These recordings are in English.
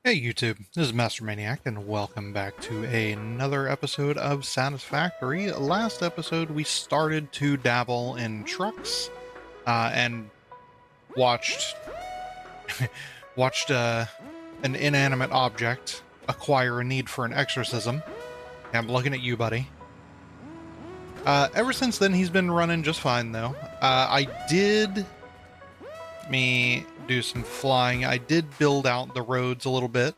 Hey YouTube, this is Master Maniac, and welcome back to another episode of Satisfactory. Last episode, we started to dabble in trucks, and watched watched an inanimate object acquire a need for an exorcism. I'm looking at you, buddy. Ever since then, he's been running just fine, though. I did me do some flying. I did build out the roads a little bit.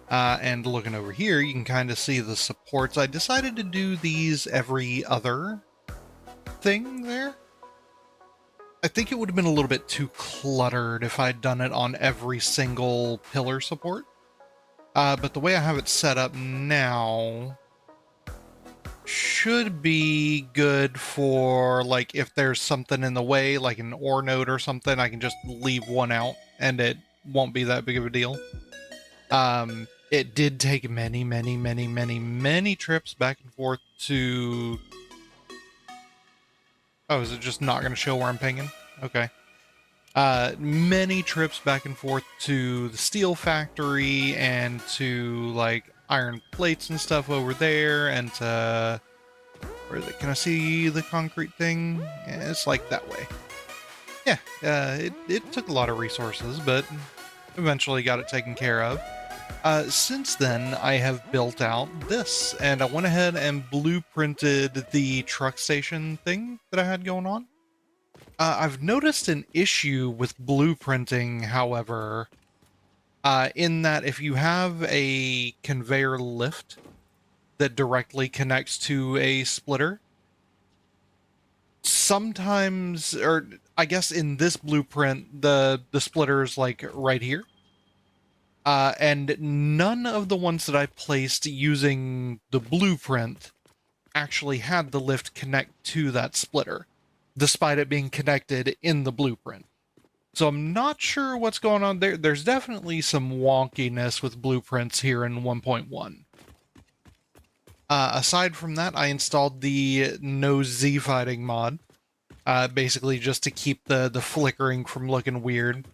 And looking over here, you can kind of see the supports. I decided to do these every other thing there. I think it would have been a little bit too cluttered if I'd done it on every single pillar support. But the way I have it set up now should be good for, like, if there's something in the way, like an ore node or something, I can just leave one out and it won't be that big of a deal. It did take many trips back and forth to... Oh, is it just not going to show where I'm pinging? Okay. Many trips back and forth to the steel factory and to, like, iron plates and stuff over there and to... Where is it? Can I see the concrete thing? Yeah, it's like that way. Yeah, it took a lot of resources, but eventually got it taken care of. Since then, I have built out this, and I went ahead and blueprinted the truck station thing that I had going on. I've noticed an issue with blueprinting, however, in that if you have a conveyor lift that directly connects to a splitter, sometimes, or I guess in this blueprint, the splitter's like right here. And none of the ones that I placed using the blueprint actually had the lift connect to that splitter, despite it being connected in the blueprint. So I'm not sure what's going on there. There's definitely some wonkiness with blueprints here in 1.1. Aside from that, I installed the no Z fighting mod, basically just to keep the flickering from looking weird.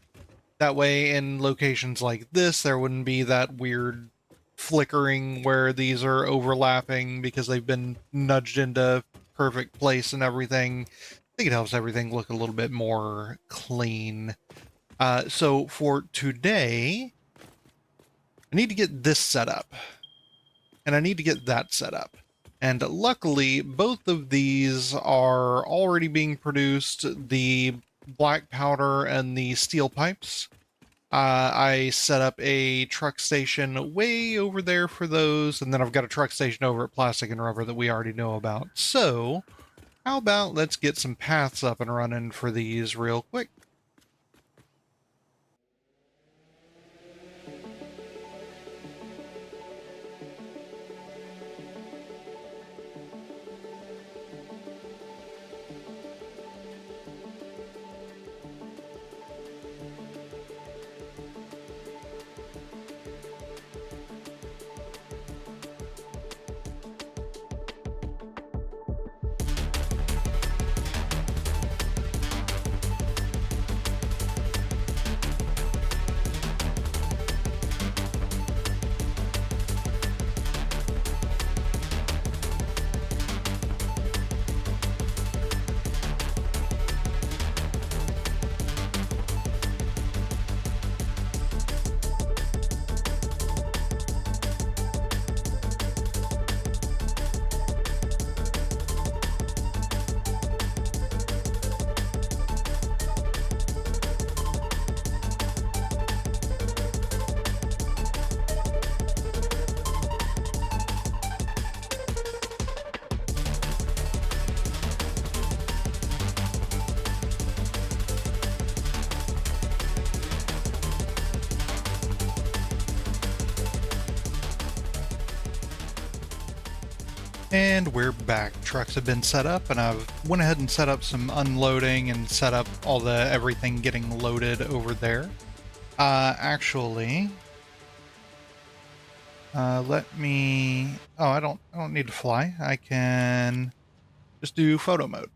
That way, in locations like this, there wouldn't be that weird flickering where these are overlapping because they've been nudged into perfect place and everything. I think it helps everything look a little bit more clean. So for today, I need to get this set up. And I need to get that set up. And luckily, both of these are already being produced. The black powder and the steel pipes. I set up a truck station way over there for those, and then I've got a truck station over at Plastic and Rubber that we already know about. So, how about let's get some paths up and running for these real quick. And we're back. Trucks have been set up, and I've went ahead and set up some unloading and set up all the everything getting loaded over there. Actually, let me... Oh, I don't need to fly. I can just do photo mode.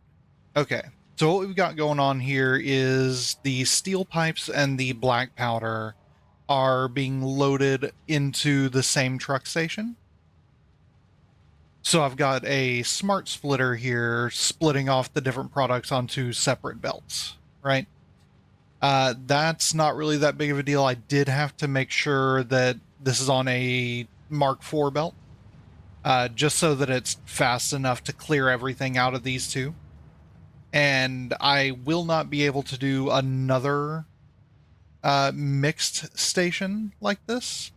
Okay. So what we've got going on here is the steel pipes and the black powder are being loaded into the same truck station. So I've got a smart splitter here splitting off the different products onto separate belts, right? That's not really that big of a deal. I did have to make sure that this is on a Mark IV belt, just so that it's fast enough to clear everything out of these two. And I will not be able to do another mixed station like this,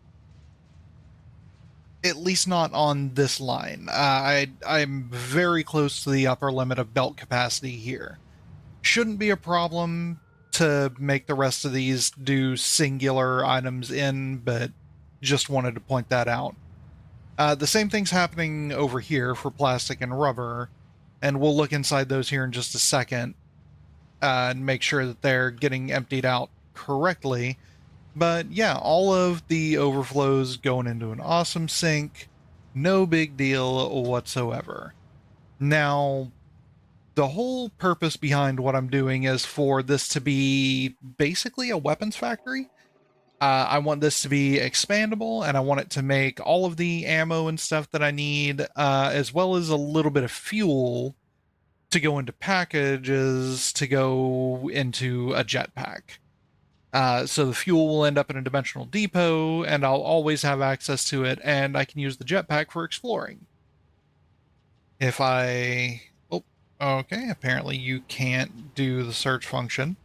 at least not on this line. I'm very close to the upper limit of belt capacity here. Shouldn't be a problem to make the rest of these do singular items in, but just wanted to point that out. The same thing's happening over here for plastic and rubber, and we'll look inside those here in just a second and make sure that they're getting emptied out correctly. But yeah, all of the overflows going into an awesome sink, no big deal whatsoever. Now, the whole purpose behind what I'm doing is for this to be basically a weapons factory. I want this to be expandable, and I want it to make all of the ammo and stuff that I need, as well as a little bit of fuel to go into packages to go into a jetpack. So the fuel will end up in a dimensional depot, and I'll always have access to it, and I can use the jetpack for exploring. If I... Oh, okay, apparently you can't do the search function.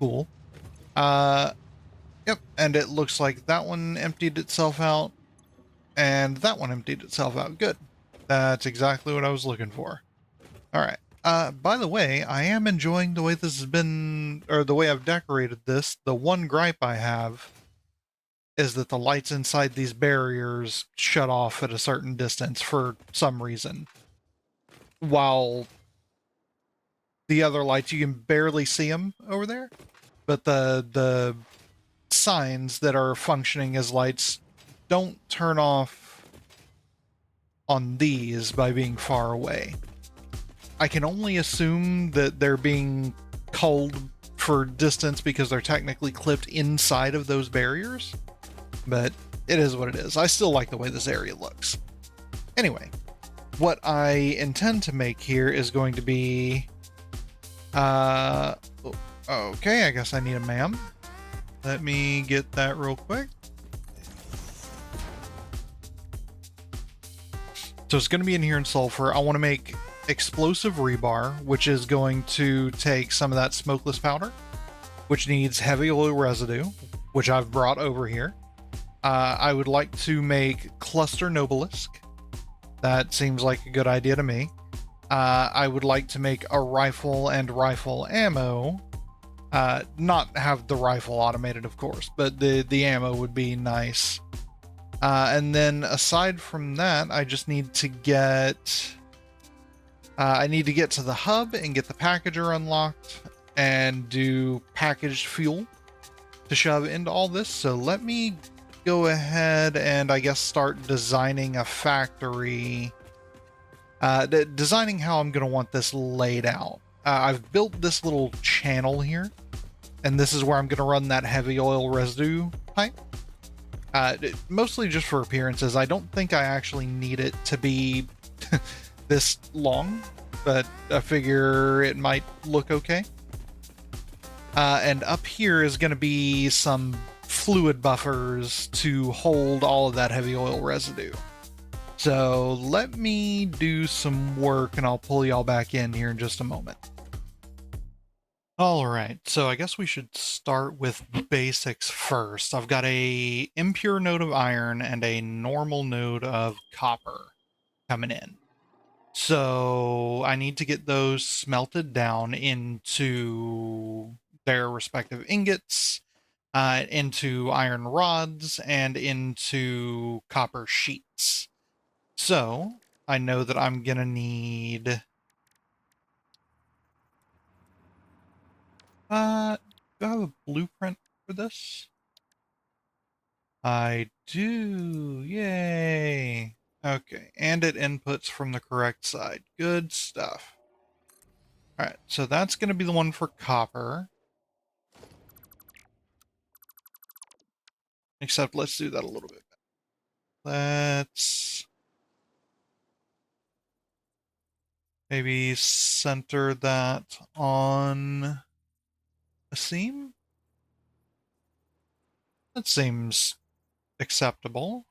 Cool. Yep, and it looks like that one emptied itself out, and that one emptied itself out. Good. That's exactly what I was looking for. All right. By the way, I am enjoying the way this has been, or the way I've decorated this. The one gripe I have is that the lights inside these barriers shut off at a certain distance for some reason. While the other lights, you can barely see them over there, but the signs that are functioning as lights don't turn off on these by being far away. I can only assume that they're being culled for distance because they're technically clipped inside of those barriers, but it is what it is. I still like the way this area looks. Anyway, what I intend to make here is going to be... okay, I guess I need a ma'am. Let me get that real quick. So it's going to be in here in sulfur. I want to make explosive rebar, which is going to take some of that smokeless powder, which needs heavy oil residue, which I've brought over here. I would like to make cluster nobelisk. That seems like a good idea to me. I would like to make a rifle and rifle ammo. Not have the rifle automated, of course, but the ammo would be nice. And then aside from that, I just need to get... I need to get to the hub and get the packager unlocked and do packaged fuel to shove into all this. So let me go ahead and I guess start designing a factory. Designing how I'm going to want this laid out. I've built this little channel here, and this is where I'm going to run that heavy oil residue pipe. Mostly just for appearances. I don't think I actually need it to be this long, but I figure it might look okay. And up here is going to be some fluid buffers to hold all of that heavy oil residue. So let me do some work and I'll pull y'all back in here in just a moment. All right, so I guess we should start with basics first. I've got a impure node of iron and a normal node of copper coming in. So I need to get those smelted down into their respective ingots, into iron rods, and into copper sheets. So I know that I'm going to need... do I have a blueprint for this? I do. Yay. Okay, and it inputs from the correct side. Good stuff. All right, so that's going to be the one for copper. Except let's do that a little bit better. Let's maybe center that on a seam. That seems acceptable.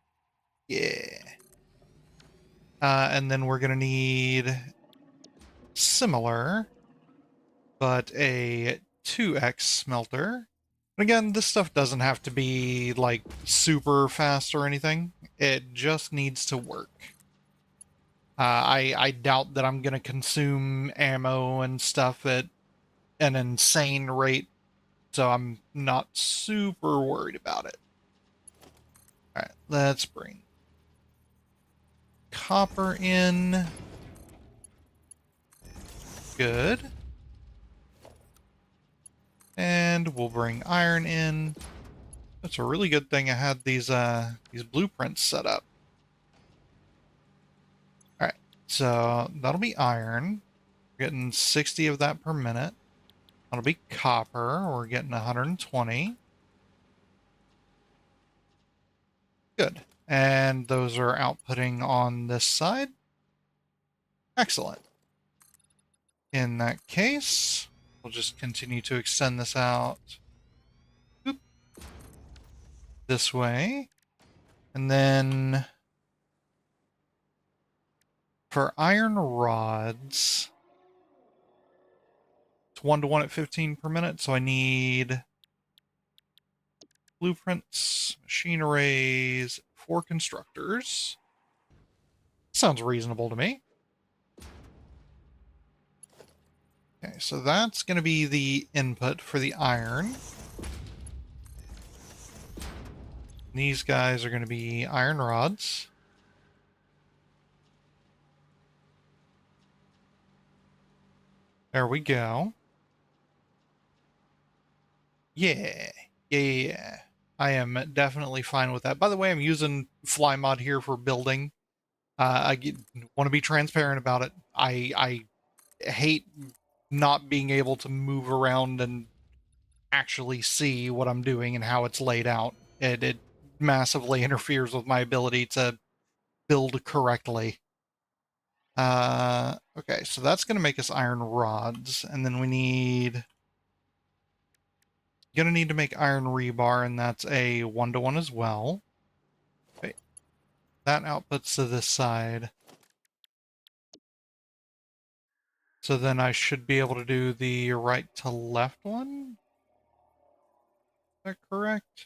Yeah. And then we're going to need similar, but a 2x smelter. And again, this stuff doesn't have to be like super fast or anything. It just needs to work. I doubt that I'm going to consume ammo and stuff at an insane rate, so I'm not super worried about it. All right, let's bring copper in. Good. And we'll bring iron in. That's a really good thing I had these blueprints set up. All right, so that'll be iron. We're getting 60 of that per minute. That'll be copper. We're getting 120. Good. And those are outputting on this side. Excellent. In that case, we'll just continue to extend this out. Oop. This way. And then for iron rods, it's 1-to-1 at 15 per minute, so I need blueprints, machine arrays, 4 constructors. Sounds reasonable to me. Okay, so that's going to be the input for the iron. These guys are going to be iron rods. There we go. Yeah. Yeah. I am definitely fine with that. By the way, I'm using fly mod here for building. I want to be transparent about it. I hate not being able to move around and actually see what I'm doing and how it's laid out. It massively interferes with my ability to build correctly. Okay, so that's going to make us iron rods, and then we need... Gonna need to make iron rebar, and that's a 1-to-1 as well. Okay, that outputs to this side. So then I should be able to do the right to left one? Is that correct?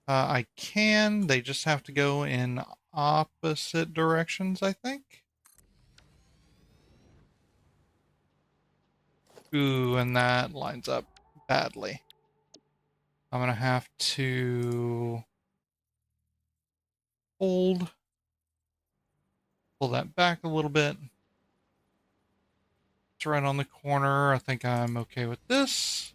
I can. They just have to go in opposite directions, I think. Ooh, and that lines up badly. I'm gonna have to pull that back a little bit. It's right on the corner. I think I'm okay with this.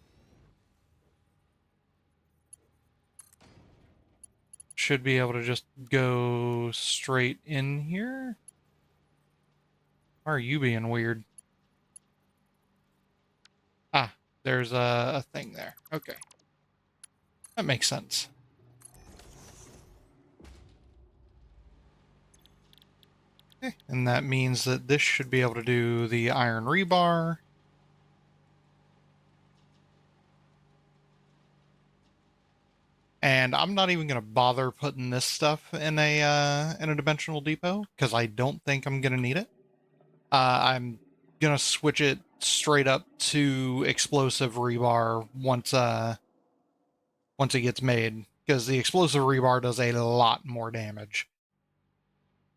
Should be able to just go straight in here. Why are you being weird? Ah, there's a thing there. Okay. That makes sense. Okay. And that means that this should be able to do the iron rebar. And I'm not even going to bother putting this stuff in a dimensional depot because I don't think I'm going to need it. I'm going to switch it straight up to explosive rebar once it gets made, because the explosive rebar does a lot more damage.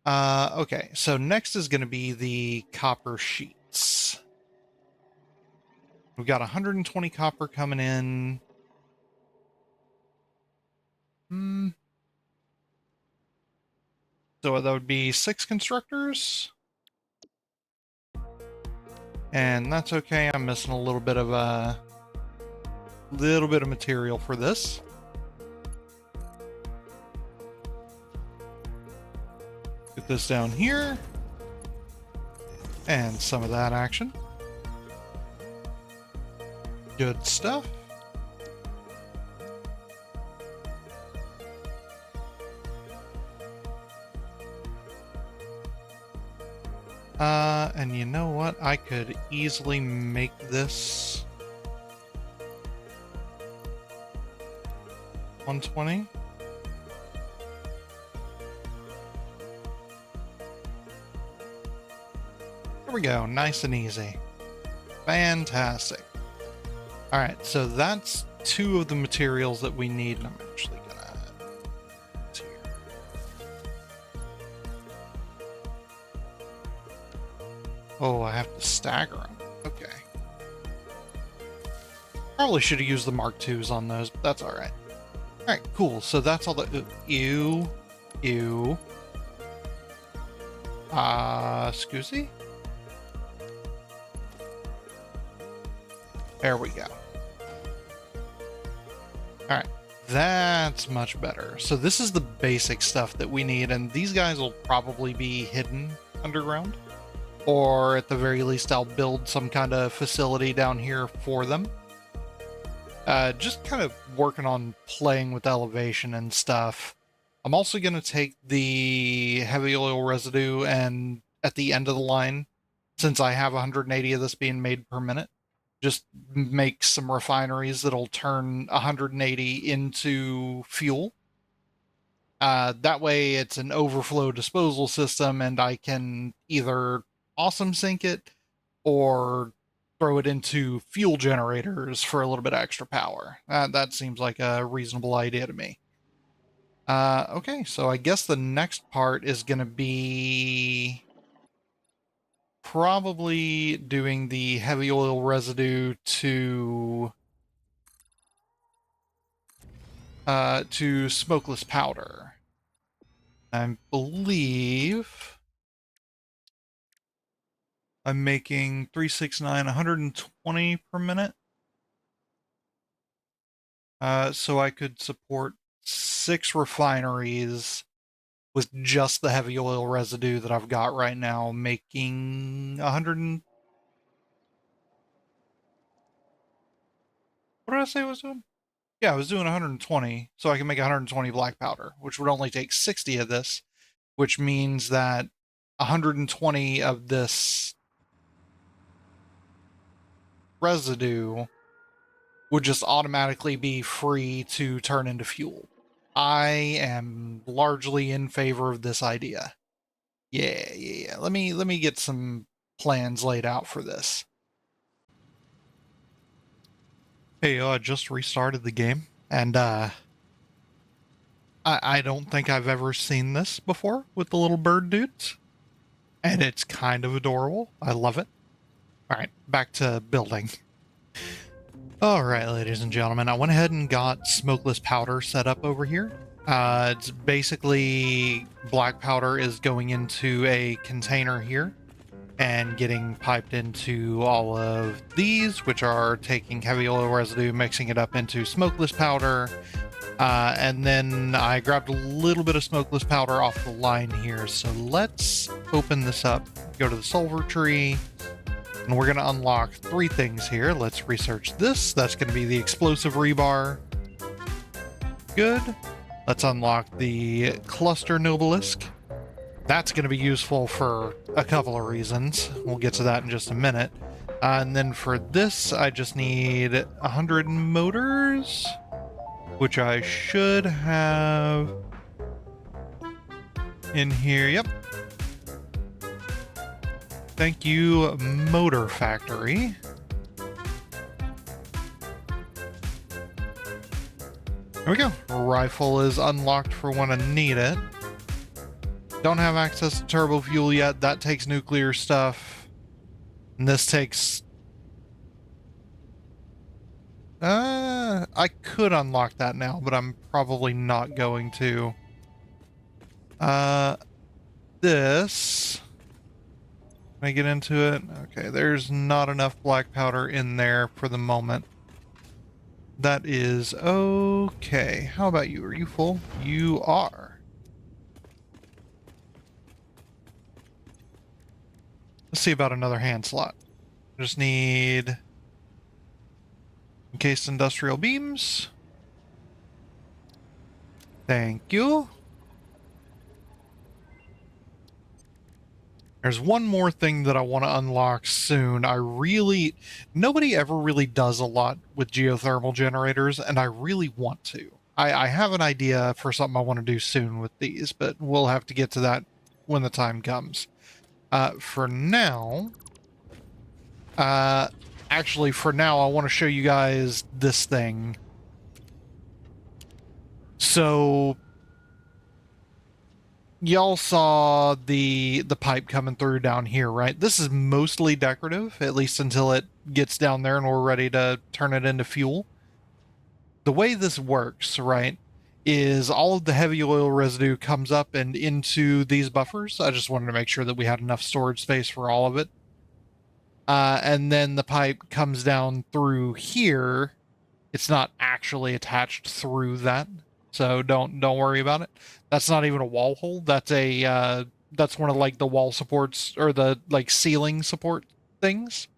Okay, so next is going to be the copper sheets. We've got 120 copper coming in. So that would be 6 constructors. And that's okay. I'm missing a little bit of material for this. Get this down here. And some of that action. Good stuff. And you know what? I could easily make this 120. There we go. Nice and easy. Fantastic. All right, so that's 2 of the materials that we need. And I'm actually gonna here. Oh, I have to stagger them. Okay. Probably should have used the Mark IIs on those, but that's all right. All right, cool. So that's all the ew. Scusi? There we go. All right, that's much better. So this is the basic stuff that we need, and these guys will probably be hidden underground, or at the very least, I'll build some kind of facility down here for them. Just kind of working on playing with elevation and stuff. I'm also going to take the heavy oil residue and at the end of the line, since I have 180 of this being made per minute, just make some refineries that'll turn 180 into fuel. That way it's an overflow disposal system and I can either awesome sink it or throw it into fuel generators for a little bit of extra power. That seems like a reasonable idea to me. Okay, so I guess the next part is going to be probably doing the heavy oil residue to smokeless powder. I believe I'm making 369, 120 per minute. So I could support 6 refineries with just the heavy oil residue that I've got right now, making 100. What did I say I was doing? Yeah, I was doing 120, so I can make 120 black powder, which would only take 60 of this, which means that 120 of this residue would just automatically be free to turn into fuel. I am largely in favor of this idea. Yeah. Let me get some plans laid out for this. Hey, I just restarted the game, and I don't think I've ever seen this before with the little bird dudes, and it's kind of adorable. I love it. All right, back to building. All right, ladies and gentlemen, I went ahead and got smokeless powder set up over here. It's basically black powder is going into a container here and getting piped into all of these, which are taking heavy oil residue, mixing it up into smokeless powder. And then I grabbed a little bit of smokeless powder off the line here. So let's open this up, go to the solver tree, and we're going to unlock 3 things here. Let's research this. That's going to be the explosive rebar. Good. Let's unlock the cluster nobelisk. That's going to be useful for a couple of reasons. We'll get to that in just a minute. And then for this, I just need 100 motors, which I should have in here. Yep. Thank you, Motor Factory. There we go. Rifle is unlocked for when I need it. Don't have access to turbo fuel yet. That takes nuclear stuff. And this takes... I could unlock that now, but I'm probably not going to. This... Can I get into it? Okay, there's not enough black powder in there for the moment. That is okay. How about you? Are you full? You are. Let's see about another hand slot. Just need encased industrial beams. Thank you. There's one more thing that I want to unlock soon. Nobody ever really does a lot with geothermal generators, and I really want to. I have an idea for something I want to do soon with these, but we'll have to get to that when the time comes. For now, actually, for now, I want to show you guys this thing. So, y'all saw the pipe coming through down here, right? This is mostly decorative, at least until it gets down there and we're ready to turn it into fuel. The way this works, right, is all of the heavy oil residue comes up and into these buffers. I just wanted to make sure that we had enough storage space for all of it. And then the pipe comes down through here. It's not actually attached through that, so don't worry about it. That's not even a wall hole. That's that's one of like the wall supports or the like ceiling support things.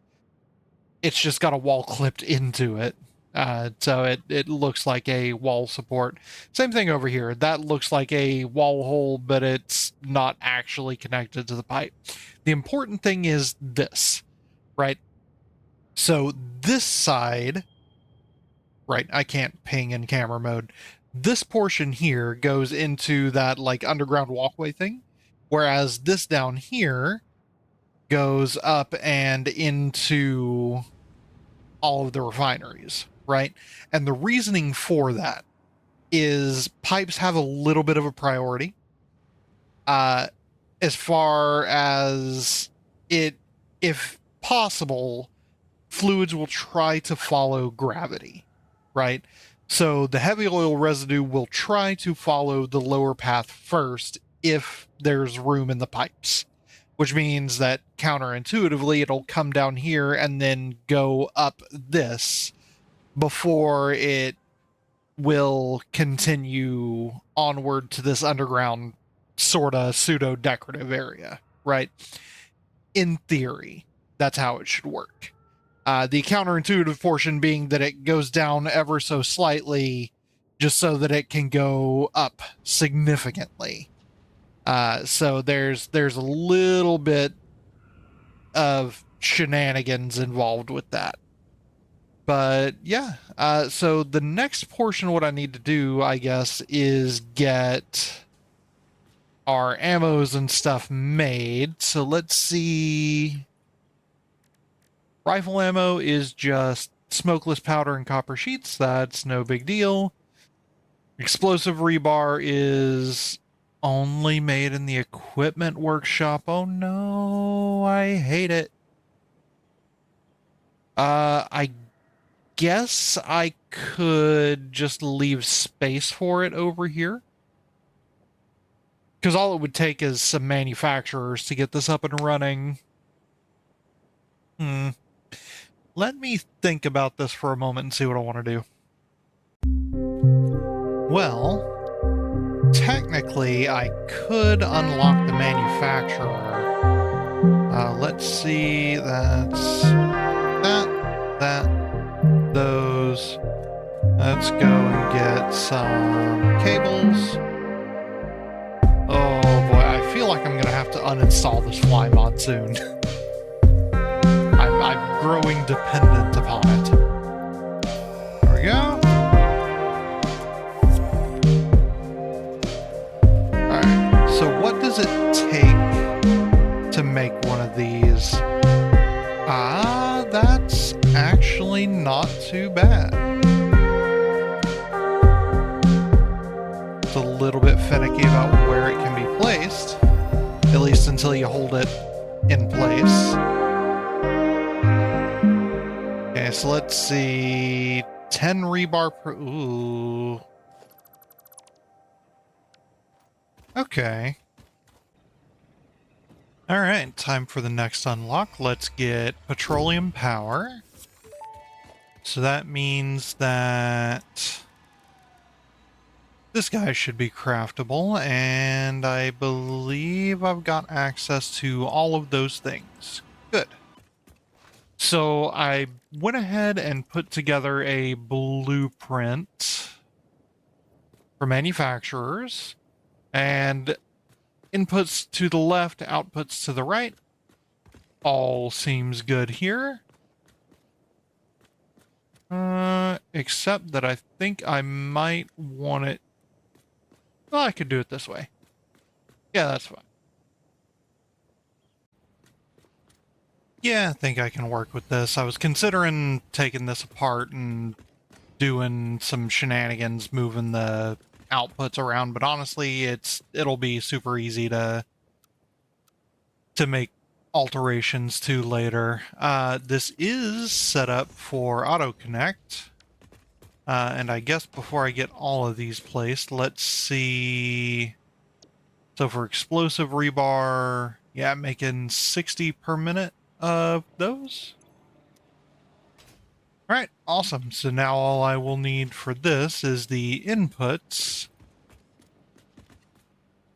It's just got a wall clipped into it. So it looks like a wall support. Same thing over here. That looks like a wall hole, but it's not actually connected to the pipe. The important thing is this, right? So this side, right, I can't ping in camera mode. This portion here goes into that like underground walkway thing, whereas this down here goes up and into all of the refineries, right? And the reasoning for that is pipes have a little bit of a priority. As far as it, if possible, fluids will try to follow gravity, right? So the heavy oil residue will try to follow the lower path first if there's room in the pipes, which means that counterintuitively it'll come down here and then go up this before it will continue onward to this underground sort of pseudo-decorative area, right? In theory, that's how it should work. The counterintuitive portion being that it goes down ever so slightly just so that it can go up significantly. So there's a little bit of shenanigans involved with that. But yeah, so the next portion, what I need to do, I guess, is get our ammos and stuff made. So let's see. Rifle ammo is just smokeless powder and copper sheets. That's no big deal. Explosive rebar is only made in the equipment workshop. Oh no, I hate it. I guess I could just leave space for it over here. Because all it would take is some manufacturers to get this up and running. Let me think about this for a moment and see what I want to do. Well, technically, I could unlock the manufacturer. Let's see, that's those. Let's go and get some cables. Oh boy, I feel like I'm going to have to uninstall this fly mod soon. I'm growing dependent upon it. There we go. Alright, so what does it take to make one of these? That's actually not too bad. It's a little bit finicky about where it can be placed, at least until you hold it in place. Okay, so let's see. 10 rebar per... Ooh. Okay. Alright, time for the next unlock. Let's get petroleum power. So that means that this guy should be craftable, and I believe I've got access to all of those things. Good. So I went ahead and put together a blueprint for manufacturers, and Inputs to the left, outputs to the right. All seems good here. Except that I think I might want it... Well, I could do it this way. Yeah, that's fine. Yeah, I think I can work with this. I was considering taking this apart and doing some shenanigans, moving the outputs around, but honestly, it'll be super easy to make alterations to later. This is set up for auto connect. And I guess before I get all of these placed, let's see. So for explosive rebar, yeah, making 60 per minute of those. All right, awesome. So now all I will need for this is the inputs.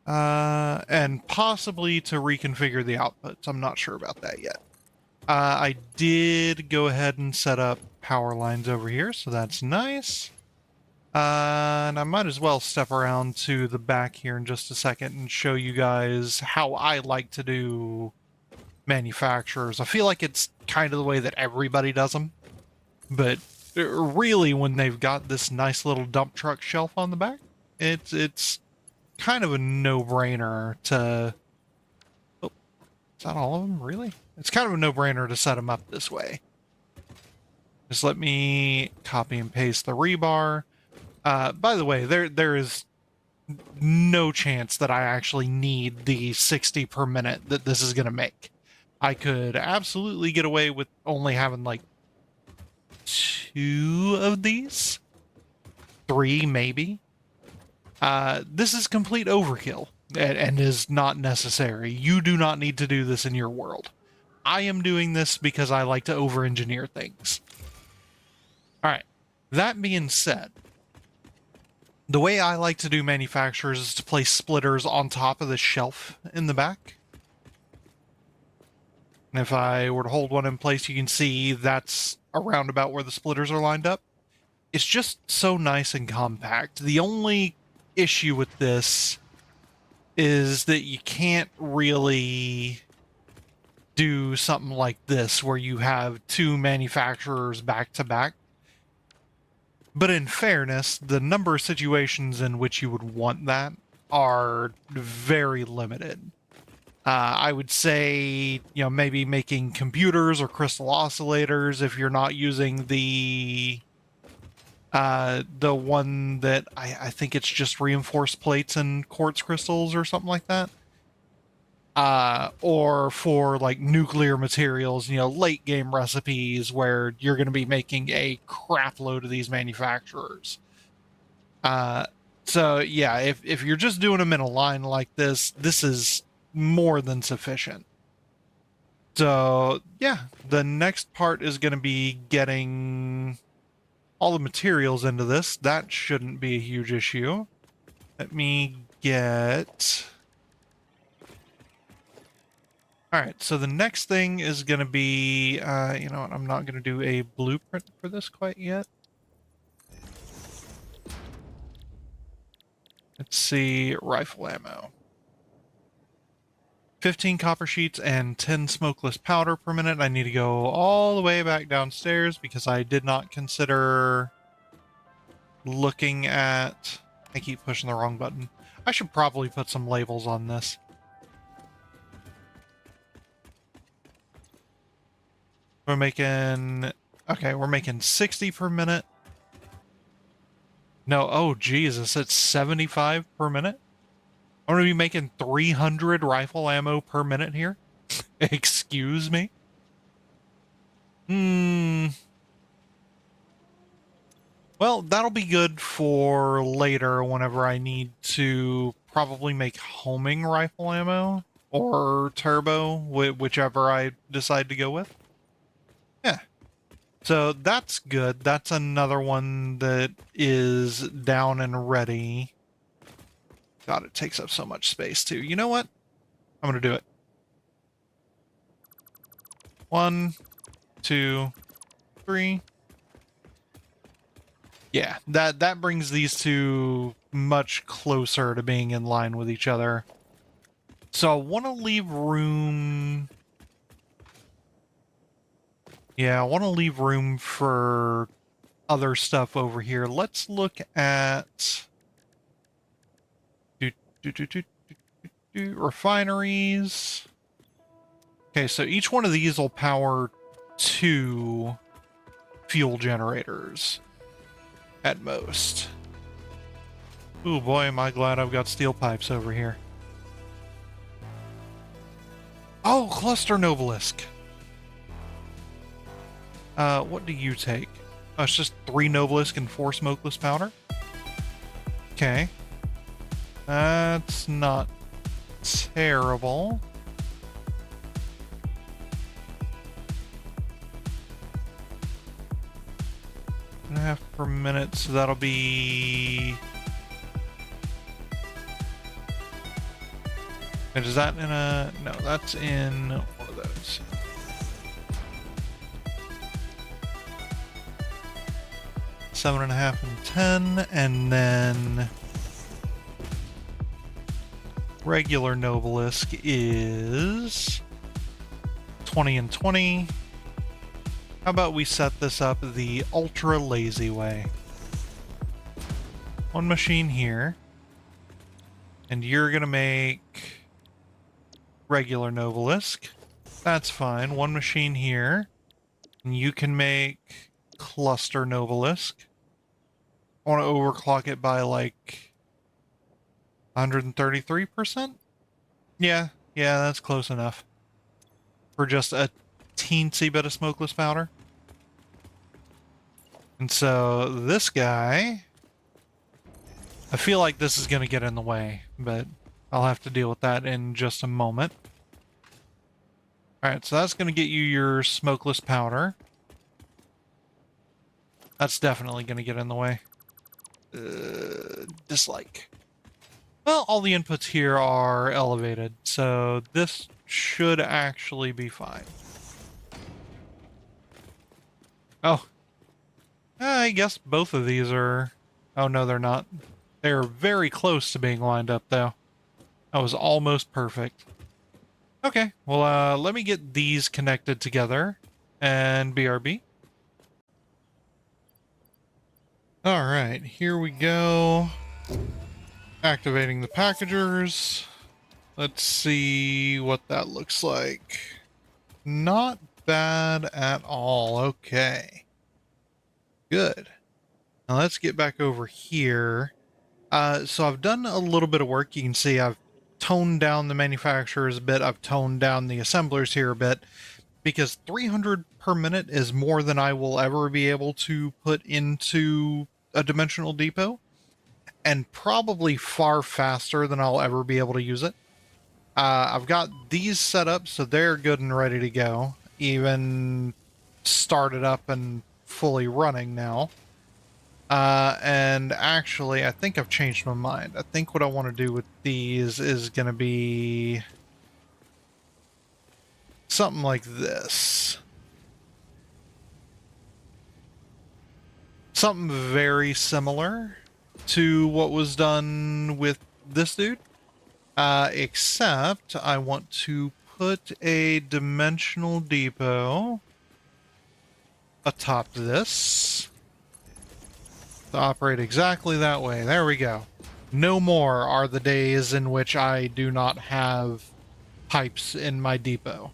And possibly to reconfigure the outputs. I'm not sure about that yet. I did go ahead and set up power lines over here, so that's nice. And I might as well step around to the back here in just a second and show you guys how I like to do manufacturers. I feel like it's kind of the way that everybody does them, but really when they've got this nice little dump truck shelf on the back, it's kind of a no-brainer to... Oh, is that all of them? Really? It's kind of a no-brainer to set them up this way. Just let me copy and paste the rebar. By the way, there is no chance that I actually need the 60 per minute that this is going to make. I could absolutely get away with only having like 2 of these. 3, maybe. This is complete overkill and is not necessary. You do not need to do this in your world. I am doing this because I like to over-engineer things. All right. That being said, the way I like to do manufacturers is to place splitters on top of the shelf in the back. And if I were to hold one in place, you can see that's around about where the splitters are lined up. It's just so nice and compact. The only issue with this is that you can't really do something like this where you have 2 manufacturers back to back. But in fairness, the number of situations in which you would want that are very limited. I would say, you know, maybe making computers or crystal oscillators if you're not using the one that I think it's just reinforced plates and quartz crystals or something like that. Or for like nuclear materials, you know, late game recipes where you're going to be making a crap load of these manufacturers. So yeah, if you're just doing them in a line like this, this is more than sufficient. So yeah, the next part is going to be getting all the materials into this. That shouldn't be a huge issue. Let me get... All right, so the next thing is going to be, you know what, I'm not going to do a blueprint for this quite yet. Let's see, rifle ammo. 15 copper sheets and 10 smokeless powder per minute. I need to go all the way back downstairs because I did not consider looking at... I keep pushing the wrong button. I should probably put some labels on this. We're making... Okay, we're making 60 per minute. No, oh Jesus, it's 75 per minute? I'm going to be making 300 rifle ammo per minute here? Excuse me? Well, that'll be good for later whenever I need to probably make homing rifle ammo or turbo, whichever I decide to go with. Yeah. So that's good. That's another one that is down and ready. God, it takes up so much space too. You know what? I'm going to do it. 1, 2, 3. Yeah, that brings these two much closer to being in line with each other. So I want to leave room. Yeah, I want to leave room for other stuff over here. Let's look at do, refineries. Okay, so each one of these will power 2 fuel generators at most. Ooh, boy, am I glad I've got steel pipes over here. Oh, cluster Novelisk. What do you take? Oh, it's just 3 Novelisk and 4 smokeless powder? Okay. That's not terrible. 1.5 per minute, so that'll be... And is that in a... No, that's in one of those. Seven and a half and 10, and then regular Novelisk is 20 and 20. How about we set this up the ultra lazy way? 1 machine here, and you're gonna make regular Novelisk. That's fine. 1 machine here, and you can make cluster Novelisk. I want to overclock it by like 133%? Yeah, that's close enough. For just a teensy bit of smokeless powder. And so this guy, I feel like this is going to get in the way, but I'll have to deal with that in just a moment. Alright, so that's going to get you your smokeless powder. That's definitely going to get in the way. Dislike. Well, all the inputs here are elevated, so this should actually be fine. Oh. I guess both of these are... Oh, no, they're not. They're very close to being lined up, though. That was almost perfect. Okay, well, let me get these connected together, and BRB. Alright, here we go. Activating the packagers. Let's see what that looks like. Not bad at all. Okay. Good. Now let's get back over here. So I've done a little bit of work. You can see I've toned down the manufacturers a bit. I've toned down the assemblers here a bit, because 300 per minute is more than I will ever be able to put into a dimensional depot, and probably far faster than I'll ever be able to use it. I've got these set up so they're good and ready to go, even started up and fully running now. And actually, I think I've changed my mind. I think what I want to do with these is going to be something like this. Something very similar to what was done with this dude. Except I want to put a dimensional depot atop this to operate exactly that way. There we go. No more are the days in which I do not have pipes in my depot.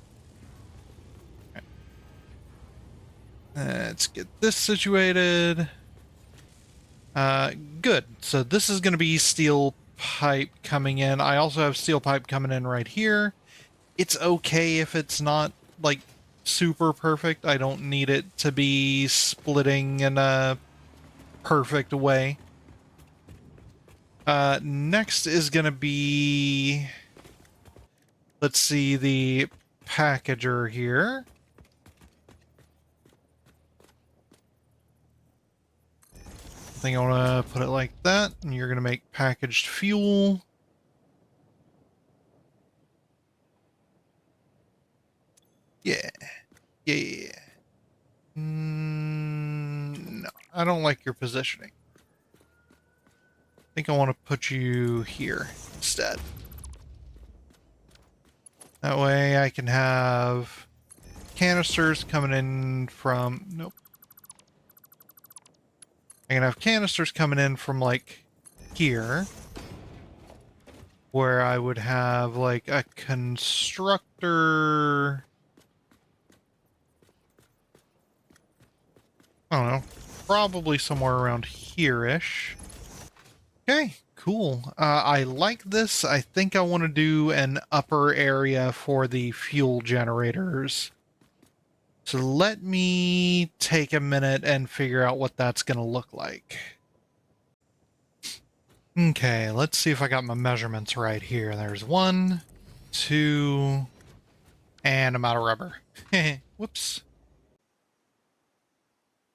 Okay. Let's get this situated. Good. So this is going to be steel pipe coming in. I also have steel pipe coming in right here. It's okay if it's not, like, super perfect. I don't need it to be splitting in a perfect way. Next is going to be... Let's see, the packager here. I think I want to put it like that, and you're going to make packaged fuel. Yeah. Yeah. No, I don't like your positioning. I think I want to put you here instead. That way I can have canisters coming in from... Nope. I can have canisters coming in from, like, here. Where I would have, like, a constructor... I don't know. Probably somewhere around here-ish. Okay, cool. I like this. I think I want to do an upper area for the fuel generators. So let me take a minute and figure out what that's going to look like. Okay, let's see if I got my measurements right here. There's 1, 2, and I'm out of rubber. Whoops.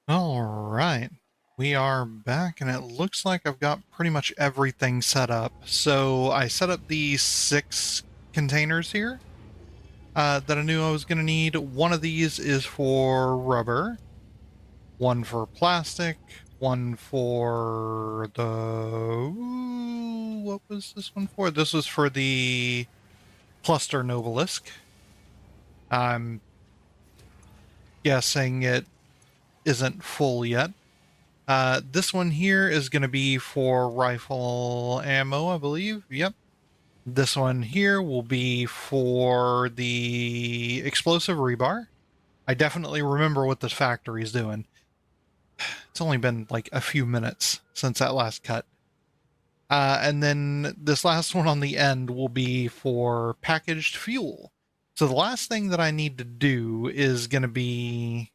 All right. We are back, and it looks like I've got pretty much everything set up. So I set up these 6 containers here that I knew I was going to need. One of these is for rubber, one for plastic, one for the... Ooh, what was this one for? This was for the cluster Novelisk. I'm guessing it isn't full yet. This one here is going to be for rifle ammo, I believe. Yep. This one here will be for the explosive rebar. I definitely remember what this factory is doing. It's only been like a few minutes since that last cut. And then this last one on the end will be for packaged fuel. So the last thing that I need to do is going to be...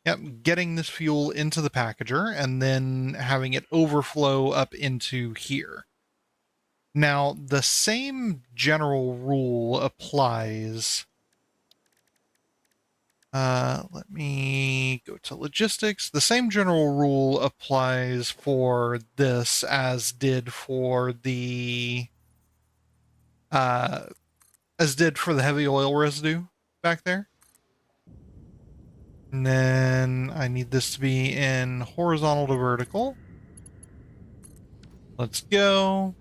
Yep, getting this fuel into the packager and then having it overflow up into here. Now, the same general rule applies. Let me go to logistics. The same general rule applies for this as did for the heavy oil residue back there. And then I need this to be in horizontal to vertical. Let's go.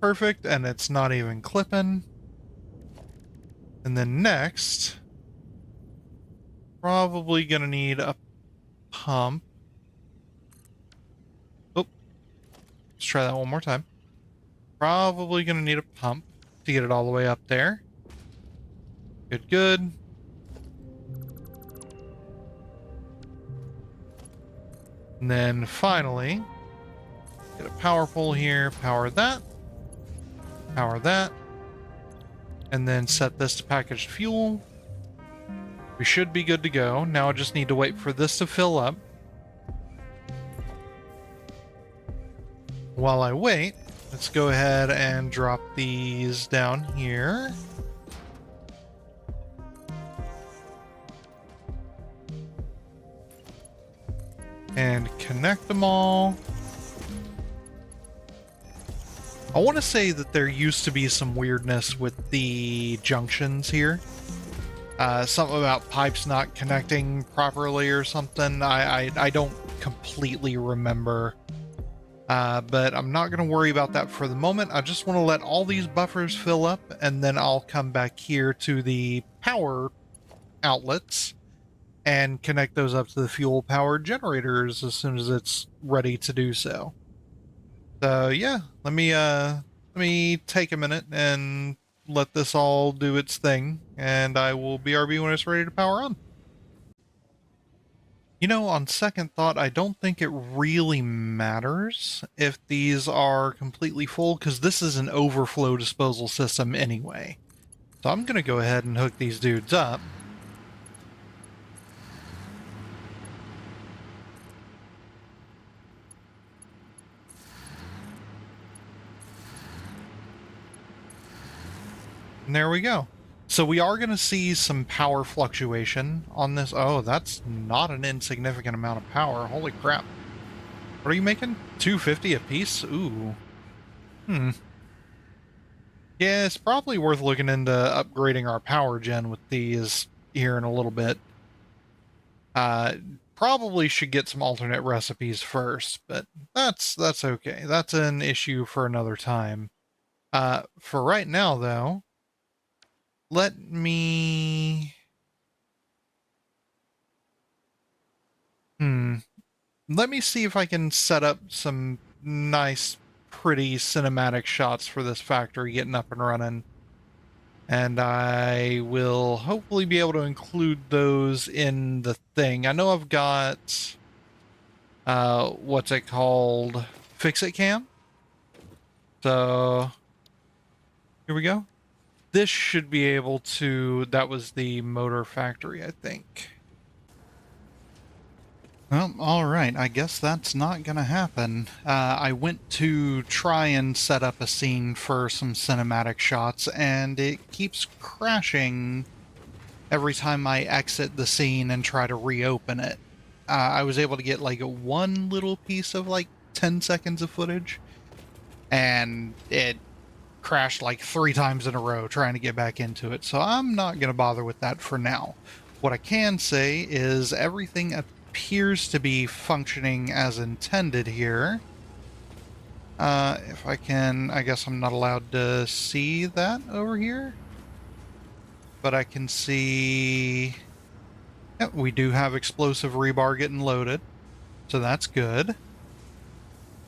Perfect, and it's not even clipping. And then next, probably gonna need a pump. Oh, let's try that one more time. Probably gonna need a pump to get it all the way up there. Good, good. And then finally, get a power pole here, power that, and then set this to packaged fuel. We should be good to go. Now I just need to wait for this to fill up. While I wait, let's go ahead and drop these down here. And connect them all. I want to say that there used to be some weirdness with the junctions here. Something about pipes not connecting properly or something. I don't completely remember. But I'm not going to worry about that for the moment. I just want to let all these buffers fill up, and then I'll come back here to the power outlets and connect those up to the fuel powered generators as soon as it's ready to do so. So yeah, let me take a minute and let this all do its thing, and I will BRB when it's ready to power on. You know, on second thought, I don't think it really matters if these are completely full, because this is an overflow disposal system anyway. So I'm going to go ahead and hook these dudes up. And there we go. So we are going to see some power fluctuation on this. Oh, that's not an insignificant amount of power. Holy crap. What are you making? 250 a piece? Ooh. Yeah, it's probably worth looking into upgrading our power gen with these here in a little bit. Probably should get some alternate recipes first, but that's okay. That's an issue for another time. For right now, though, let me... Let me see if I can set up some nice, pretty cinematic shots for this factory getting up and running. And I will hopefully be able to include those in the thing. I know I've got, what's it called? Fix-It Cam. So, here we go. This should be able to, that was the motor factory, I think. Well, all right. I guess that's not going to happen. I went to try and set up a scene for some cinematic shots, and it keeps crashing every time I exit the scene and try to reopen it. I was able to get like one little piece of like 10 seconds of footage, and it crashed like 3 times in a row trying to get back into it. So I'm not going to bother with that for now. What I can say is everything appears to be functioning as intended here. If I can, I guess I'm not allowed to see that over here, but I can see, yep, we do have explosive rebar getting loaded, so that's good.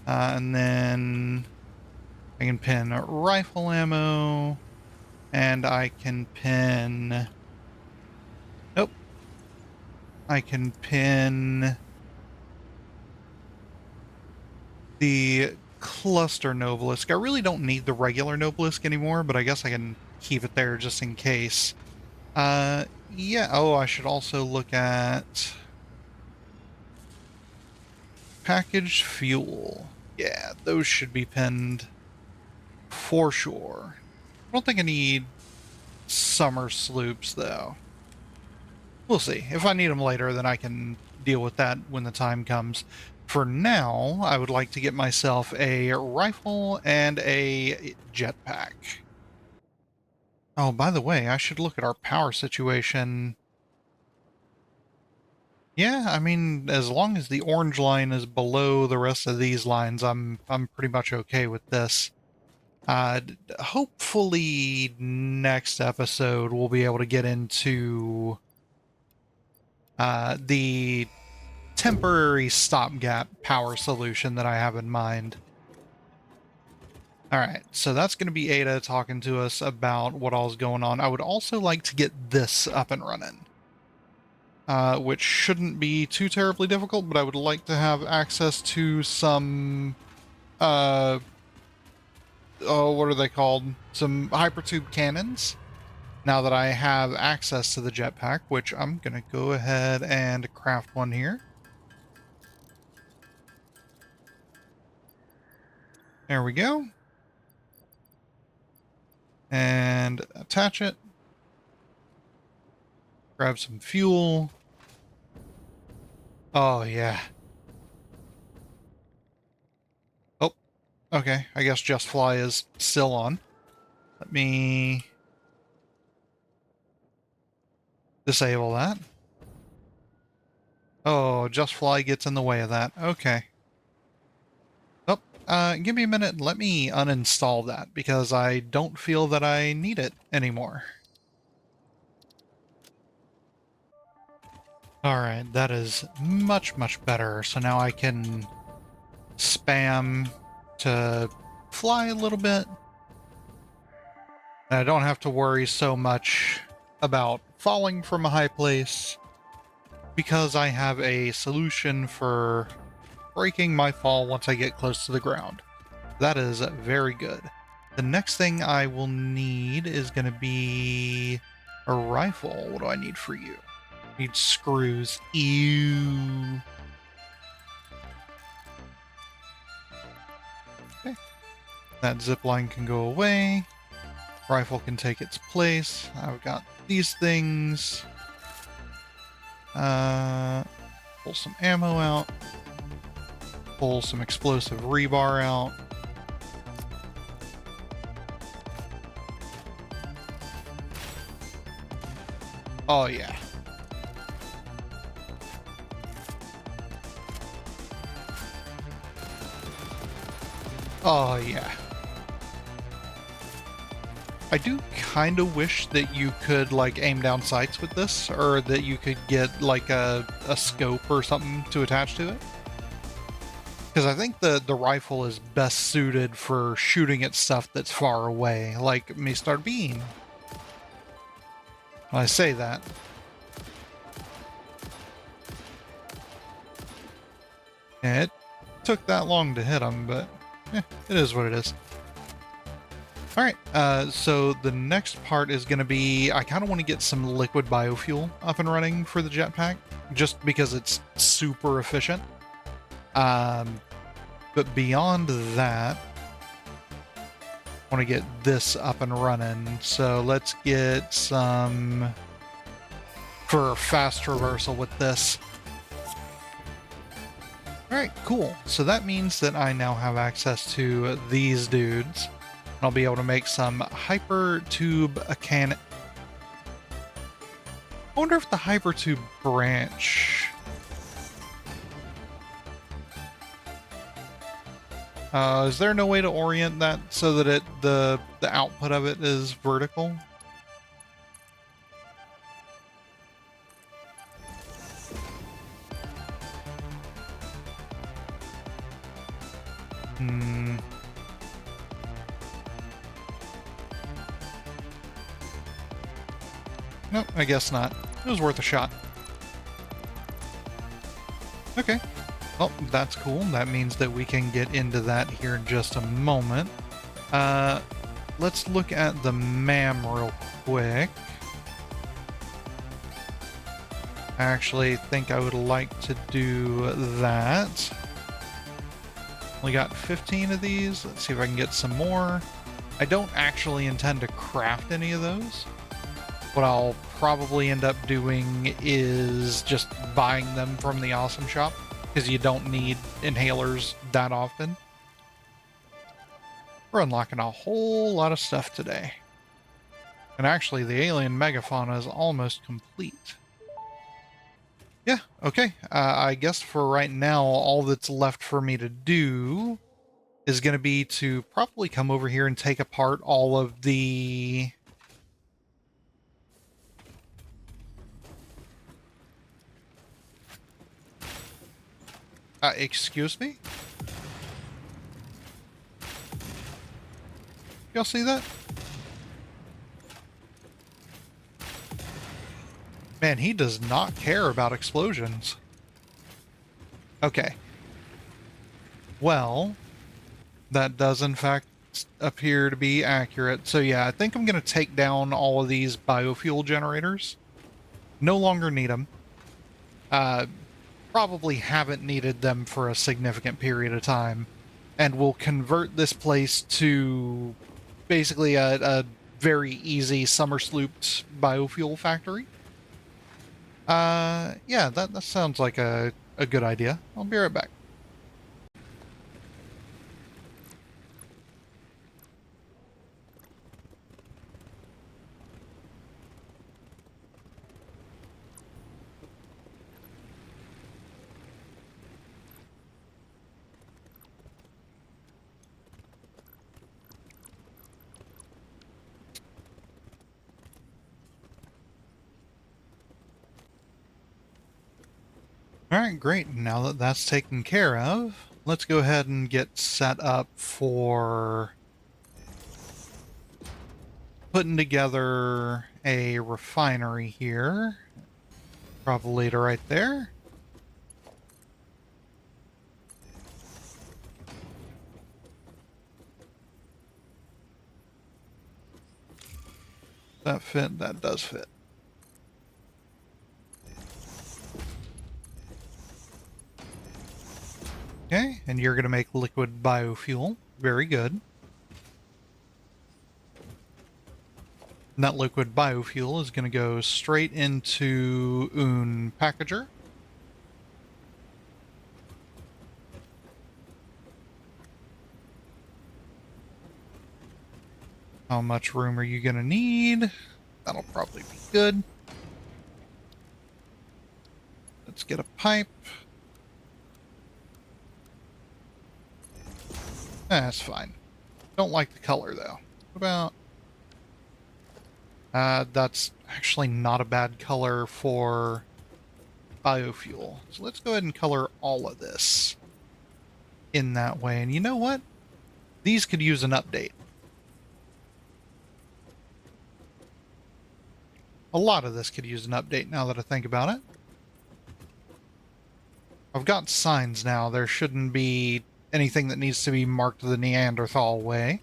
And then I can pin rifle ammo, and I can pin, nope, I can pin the cluster Novelisk. I really don't need the regular Novelisk anymore, but I guess I can keep it there just in case. Yeah, oh, I should also look at packaged fuel. Yeah, those should be pinned for sure. I don't think I need summer sloops, though. We'll see. If I need them later, then I can deal with that when the time comes. For now, I would like to get myself a rifle and a jetpack. Oh, by the way, I should look at our power situation. Yeah, I mean, as long as the orange line is below the rest of these lines, I'm pretty much okay with this. Hopefully next episode we'll be able to get into the temporary stopgap power solution that I have in mind. All right, so that's going to be Ada talking to us about what all's going on. I would also like to get this up and running, which shouldn't be too terribly difficult, but I would like to have access to some, oh, what are they called? Some hypertube cannons. Now that I have access to the jetpack, which I'm going to go ahead and craft one here. There we go. And attach it. Grab some fuel. Oh, yeah. Oh, okay. I guess Just Fly is still on. Let me disable that. Oh, Just Fly gets in the way of that. Okay. Give me a minute. Let me uninstall that because I don't feel that I need it anymore. Alright, that is much, much better. So now I can spam to fly a little bit. And I don't have to worry so much about falling from a high place because I have a solution for breaking my fall once I get close to the ground. That is very good. The next thing I will need is going to be a rifle. What do I need for you? Need screws. Ew. Okay. That zipline can go away. Rifle can take its place. I've got these things. Pull some ammo out. Pull some explosive rebar out. Oh, yeah. Oh, yeah. I do kind of wish that you could like aim down sights with this, or that you could get like a scope or something to attach to it. Because I think the rifle is best suited for shooting at stuff that's far away, like Mr. Bean. When I say that. Yeah, it took that long to hit him, but it is what it is. Alright, so the next part is going to be, I kind of want to get some liquid biofuel up and running for the jetpack, just because it's super efficient. But beyond that, I want to get this up and running. So let's get some for fast traversal with this. Alright, cool. So that means that I now have access to these dudes. I'll be able to make some hypertube can. I wonder if the hypertube branch. Is there no way to orient that so that the output of it is vertical? Nope, I guess not. It was worth a shot. Okay. Well, that's cool. That means that we can get into that here in just a moment. Let's look at the MAM real quick. I actually think I would like to do that. We got 15 of these. Let's see if I can get some more. I don't actually intend to craft any of those. What I'll probably end up doing is just buying them from the Awesome Shop, because you don't need inhalers that often. We're unlocking a whole lot of stuff today. And actually, the alien megafauna is almost complete. Yeah, okay. I guess for right now, all that's left for me to do is going to be to probably come over here and take apart all of the... excuse me? Y'all see that? Man, he does not care about explosions. Okay. Well, that does in fact appear to be accurate. So yeah, I think I'm going to take down all of these biofuel generators. No longer need them. Probably haven't needed them for a significant period of time. And we'll convert this place to basically a very easy summer slooped biofuel factory. Yeah, that sounds like a good idea. I'll be right back. Alright, great. Now that that's taken care of, let's go ahead and get set up for putting together a refinery here. Probably to right there. That fit? That does fit. Okay, and you're going to make liquid biofuel. Very good. And that liquid biofuel is going to go straight into Un Packager. How much room are you going to need? That'll probably be good. Let's get a pipe. That's fine. Don't like the color, though. What about That's actually not a bad color for biofuel. So let's go ahead and color all of this in that way. And you know what? These could use an update. A lot of this could use an update now that I think about it. I've got signs now. There shouldn't be anything that needs to be marked the Neanderthal way.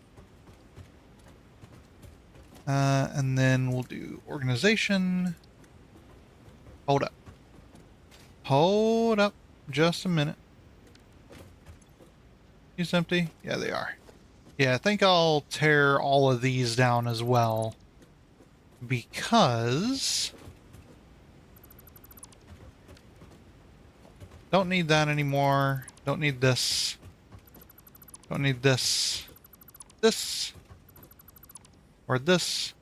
And then we'll do organization. Hold up. Hold up. Just a minute. These empty? Yeah, they are. Yeah, I think I'll tear all of these down as well. Because don't need that anymore. Don't need this. Don't need this. This. Or this.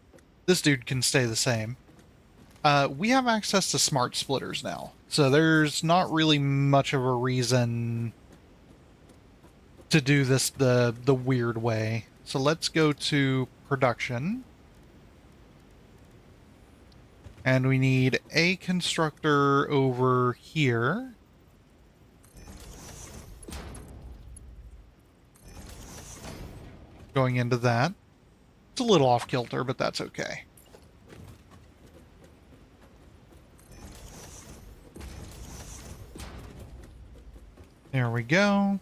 This dude can stay the same. We have access to smart splitters now. So there's not really much of a reason to do this the weird way. So let's go to production. And we need a constructor over here. Going into that. It's a little off kilter, but that's okay. There we go.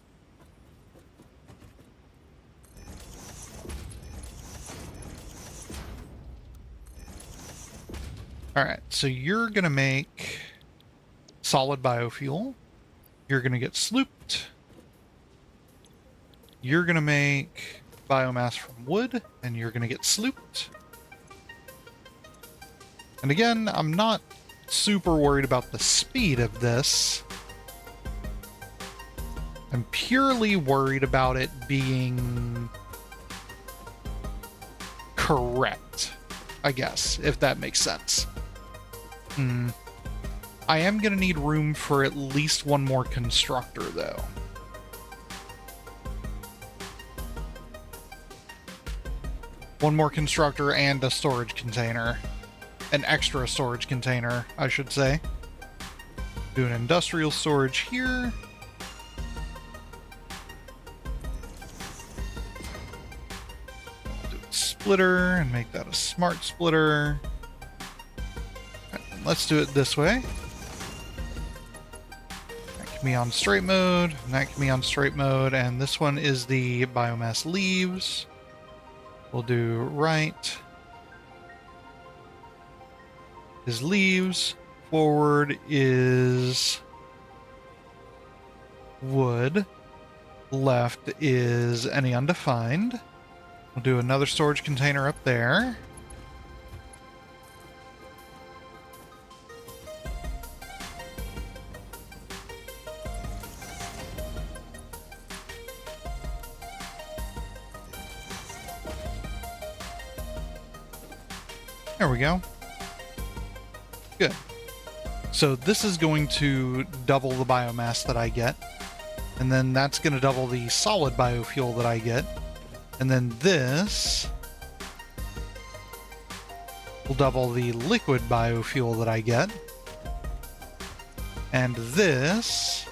Alright, so you're going to make solid biofuel. You're going to get slooped. You're going to make biomass from wood, and you're going to get slooped. And again, I'm not super worried about the speed of this. I'm purely worried about it being correct, I guess, if that makes sense. I am going to need room for at least one more constructor, though. One more constructor and a storage container. An extra storage container, I should say. Do an industrial storage here. Do a splitter and make that a smart splitter. Let's do it this way. That can be on straight mode, and that can be on straight mode, and this one is the biomass leaves. We'll do right is leaves, forward is wood, left is any undefined. We'll do another storage container up there. There we go. Good. So this is going to double the biomass that I get. And then that's going to double the solid biofuel that I get. And then this will double the liquid biofuel that I get. And this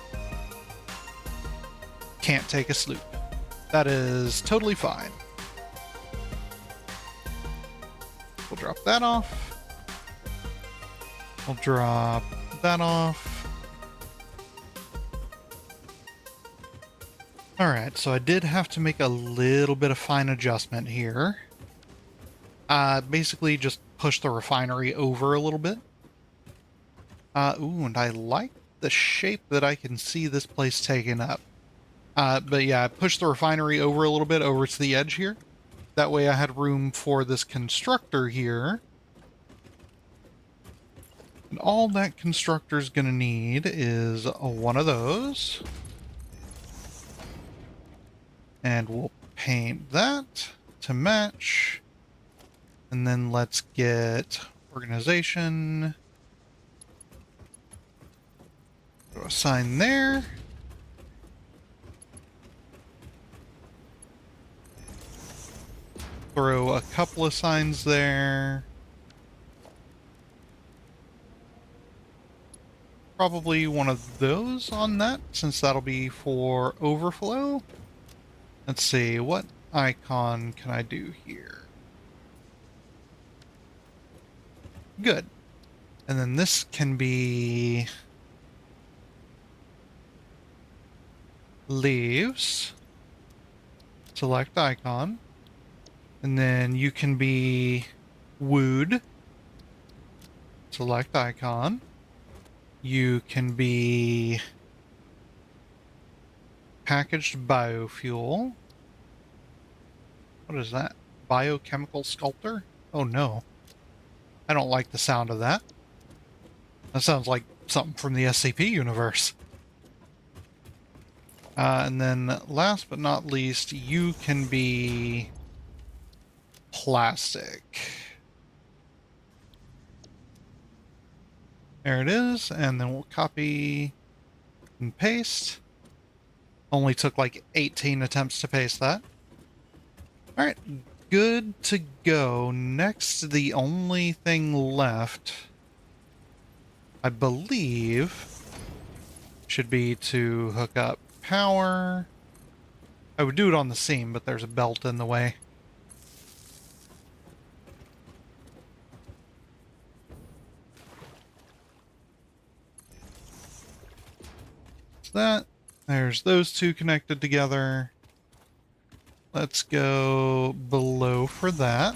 can't take a sloop. That is totally fine. We'll drop that off. We'll drop that off. Alright, so I did have to make a little bit of fine adjustment here. Basically just push the refinery over a little bit. Ooh, and I like the shape that I can see this place taking up. But yeah, push the refinery over a little bit over to the edge here. That way I had room for this constructor here. And all that constructor's gonna need is one of those. And we'll paint that to match. And then let's get organization. Throw a sign there. Throw a couple of signs there. probably one of those on that, since that'll be for overflow. Let's see, what icon can I do here? Good. And then this can be leaves. Select icon. And then you can be wood. Select icon. You can be packaged biofuel. What is that? Biochemical sculptor? Oh no. I don't like the sound of that. That sounds like something from the SCP universe. And then last but not least, you can be plastic. There it is, and then we'll copy and paste. Only took like 18 attempts to paste that. All right, good to go. Next, the only thing left, I believe, should be to hook up power. I would do it on the seam, but there's a belt in the way. That. There's those two connected together. Let's go below for that.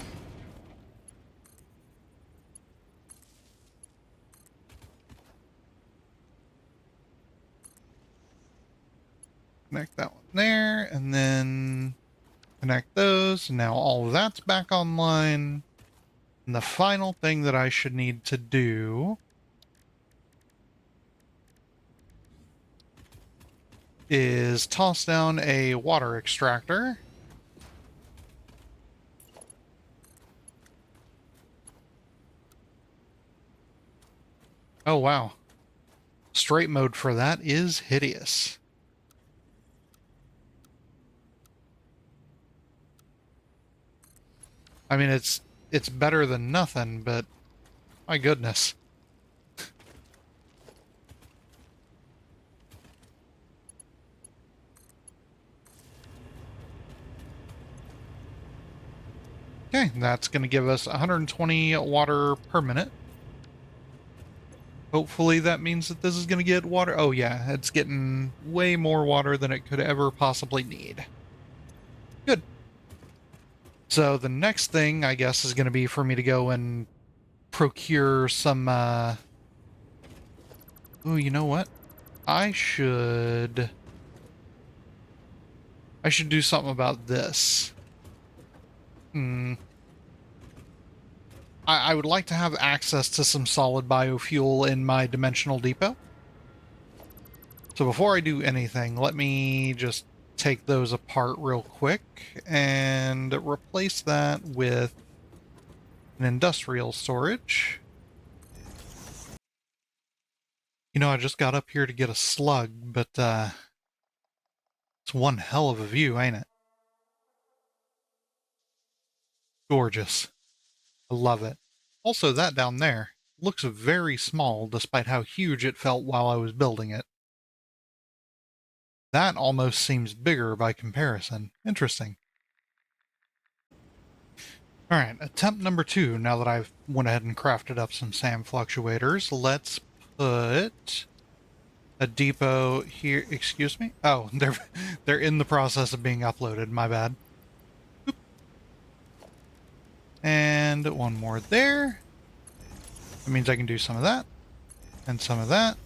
Connect that one there, and then connect those. And now all of that's back online. And the final thing that I should need to do is toss down a water extractor. Oh, wow. Straight mode for that is hideous. I mean, it's better than nothing, but my goodness. Okay, that's going to give us 120 water per minute. Hopefully that means that this is going to get water. Oh yeah, it's getting way more water than it could ever possibly need. Good. So the next thing, I guess, is going to be for me to go and procure some, oh, you know what? I should do something about this. I would like to have access to some solid biofuel in my dimensional depot. So before I do anything, let me just take those apart real quick and replace that with an industrial storage. You know, I just got up here to get a slug, but it's one hell of a view, ain't it? Gorgeous. I love it. Also, that down there looks very small despite how huge it felt while I was building it. That almost seems bigger by comparison. Interesting. Alright, attempt number 2, now that I've went ahead and crafted up some SAM fluctuators. Let's put a depot here. Excuse me? Oh, they're in the process of being uploaded. My bad. Oop. And one more there. That means I can do some of that. And some of that.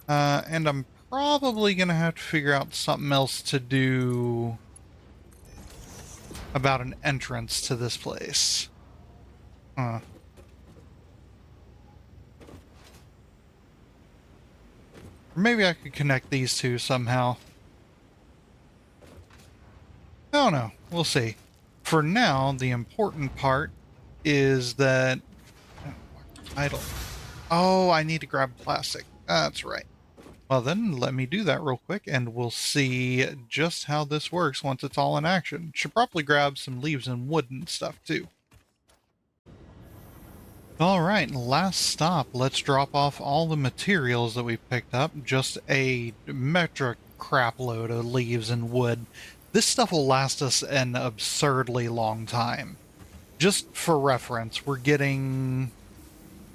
And I'm probably going to have to figure out something else to do about an entrance to this place. Maybe I could connect these two somehow. I don't know. We'll see. For now, the important part is that... idle. Oh, I need to grab plastic. That's right. Well then, let me do that real quick, and we'll see just how this works once it's all in action. Should probably grab some leaves and wood and stuff, too. Alright, last stop. Let's drop off all the materials that we picked up. Just a metric crap load of leaves and wood. This stuff will last us an absurdly long time. Just for reference, we're getting,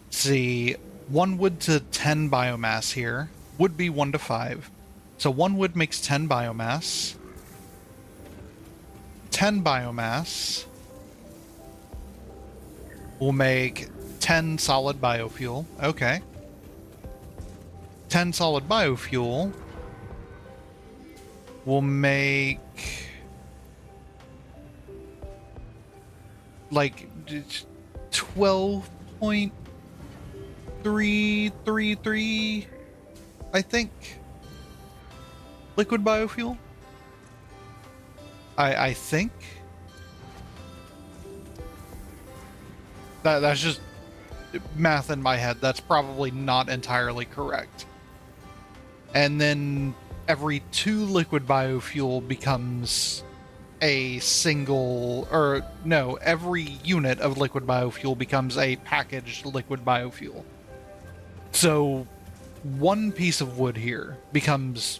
let's see, 1 wood to 10 biomass here. Would be 1 to 5. So 1 wood makes 10 biomass. 10 biomass will make 10 solid biofuel. Okay. 10 solid biofuel will make like 12.333, I think, liquid biofuel. I think that's just math in my head. That's probably not entirely correct. And then every 2 liquid biofuel becomes a single, or no, every unit of liquid biofuel becomes a packaged liquid biofuel. So 1 piece of wood here becomes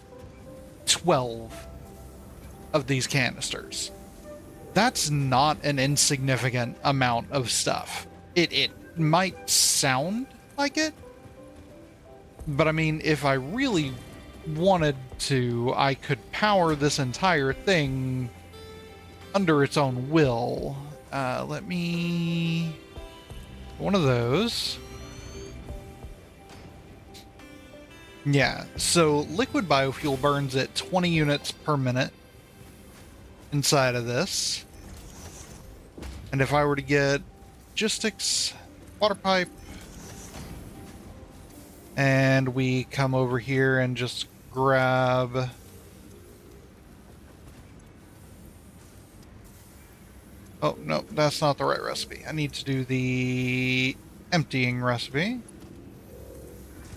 12 of these canisters. That's not an insignificant amount of stuff. It might sound like it, but I mean, if I really wanted to, I could power this entire thing under its own will. Let me... one of those. Yeah, so liquid biofuel burns at 20 units per minute inside of this. And if I were to get logistics, water pipe, and we come over here and just grab oh no, that's not the right recipe. I need to do the emptying recipe.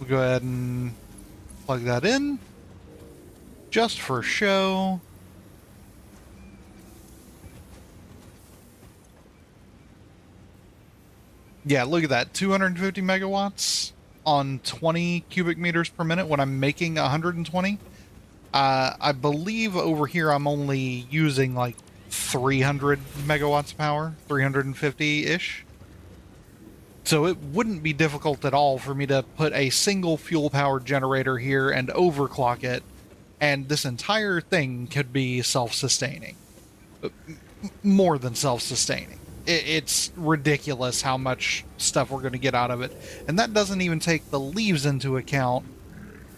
We'll go ahead and plug that in just for show. Yeah, look at that. 250 megawatts on 20 cubic meters per minute when I'm making 120. I believe over here I'm only using like 300 megawatts of power, 350-ish. So it wouldn't be difficult at all for me to put a single fuel-powered generator here and overclock it, and this entire thing could be self-sustaining. More than self-sustaining. It's ridiculous how much stuff we're going to get out of it. And that doesn't even take the leaves into account,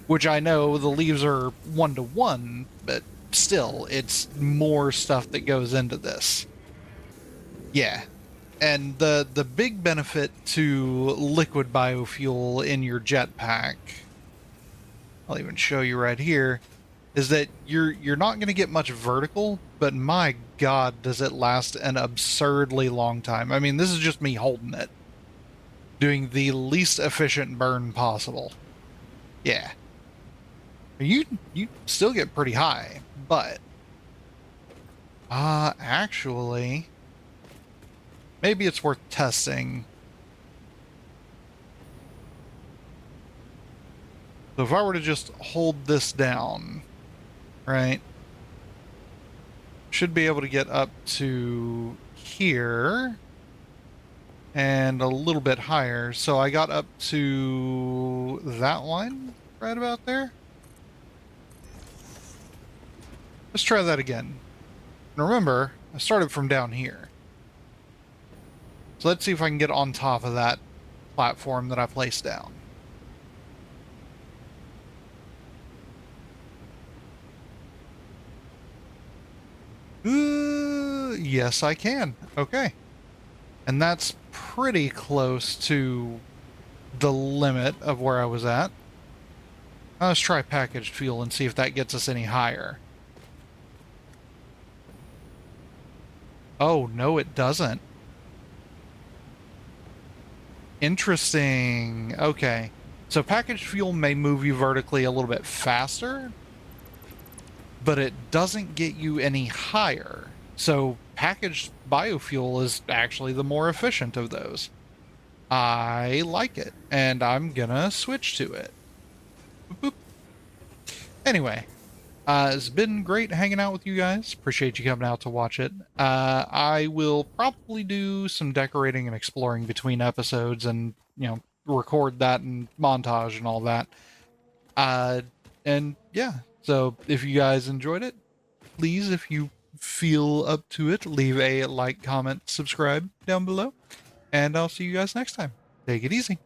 which I know the leaves are 1-to-1, but still, it's more stuff that goes into this. Yeah. And the big benefit to liquid biofuel in your jetpack, I'll even show you right here, is that you're not going to get much vertical, but my god, does it last an absurdly long time. I mean, this is just me holding it, doing the least efficient burn possible. Yeah. You still get pretty high, but actually, maybe it's worth testing. So if I were to just hold this down, right, should be able to get up to here and a little bit higher. So I got up to that one right about there. Let's try that again. And remember, I started from down here. So let's see if I can get on top of that platform that I placed down. Yes, I can. Okay. And that's pretty close to the limit of where I was at. Let's try packaged fuel and see if that gets us any higher. Oh, no, it doesn't. Interesting. Okay. So packaged fuel may move you vertically a little bit faster, but it doesn't get you any higher. So packaged biofuel is actually the more efficient of those. I like it, and I'm gonna switch to it. Boop, boop. Anyway, it's been great hanging out with you guys. Appreciate you coming out to watch it. I will probably do some decorating and exploring between episodes and, record that and montage and all that. Uh, and yeah, so if you guys enjoyed it, please, if you feel up to it, leave a like, comment, subscribe down below, and I'll see you guys next time. Take it easy.